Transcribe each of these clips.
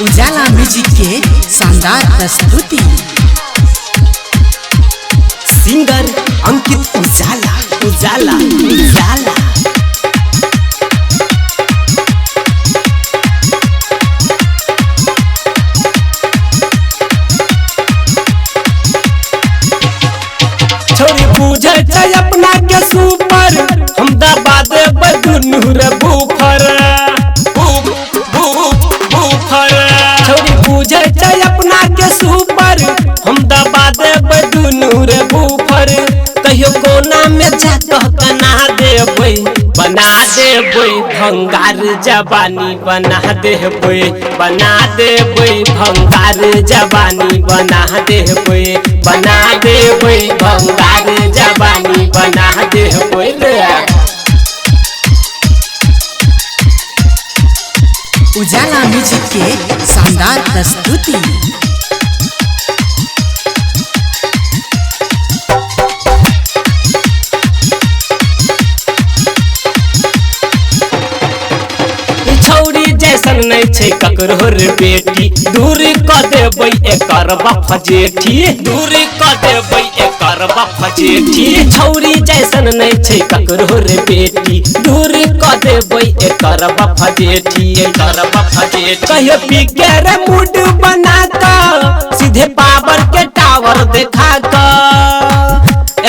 उजाला म्यूजिक के शानदार प्रस्तुति। सिंगर अंकित उजाला उजाला उजाला। छोरी पूछे छै अपना के सुपर, हम दबा देबै दुनू रे बुफर बुफर। छोरी पूछे छै अपना के सुपर, हम दबा देबै दुनू रे बुफर। कहियो कोना में जाकह कना देबै, बना देबै भंगार जवानी बना देबै, बना देबै भंगार जवानी बना देबै, बना देबै भंगार जवानी बना देबै रे। उजाला म्यूजिक के शानदार प्रस्तुति। छौरी जैसन नहीं छै ककरो रे बेटी, दूर क देबै एकर बाप जेठी, दूर क देबै एकर बाप जेठी। छौरी जैसन नहीं छै ककरो रे बेटी, दूर क देबै एकर बाप जेठी, एकर बाप जेठी। कहियो पी के रे मूड बना क सीधे पावर के टावर देखा क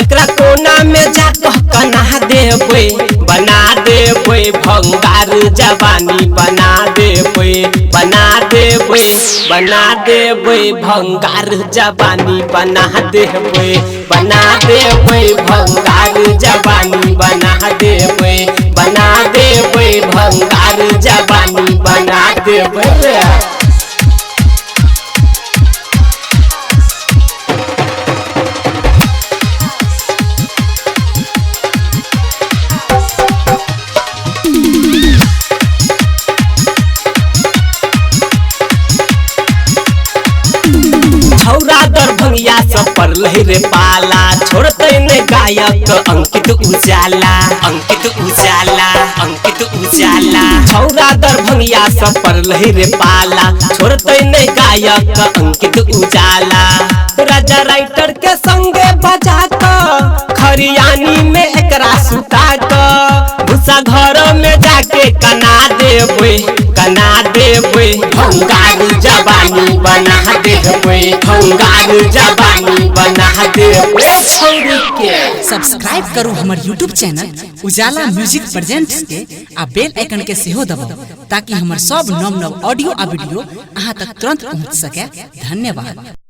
एकरा कोना में जाकह कना देबै, बना देबै भंगार जवानी बना देबै, बना देबै, बना देबै भंगार जवानी बना देबै, बना देबै भंगार जवानी बना देबै, बना देबै भंगार जवानी बना देबै रे। छौरा दरभंगिया सब पड़लै रे पाला, छोड़ते ने गायक अंकित उजाला, अंकित उजाला, अंकित उजाला। छौरा दरभंगिया सब पड़लै रे पाला, छोड़ते ने गायक अंकित उजाला। राजा राइटर के संगे बजा क खरियानी में एकरा सुता क भूसा घर में जाके कना देबै, कना देबै भंगार जवानी बना देबै, भंगार जवानी बना देबै छौरी के। सब्सक्राइब करू हमर यूट्यूब चैनल उजाला म्यूजिक प्रेजेंट्स के आ बेल आइकन के सेहो दबाउ ताकि हमर सब नव नव ऑडियो आ वीडियो अहाँ तक तुरंत पहुंच सके। धन्यवाद।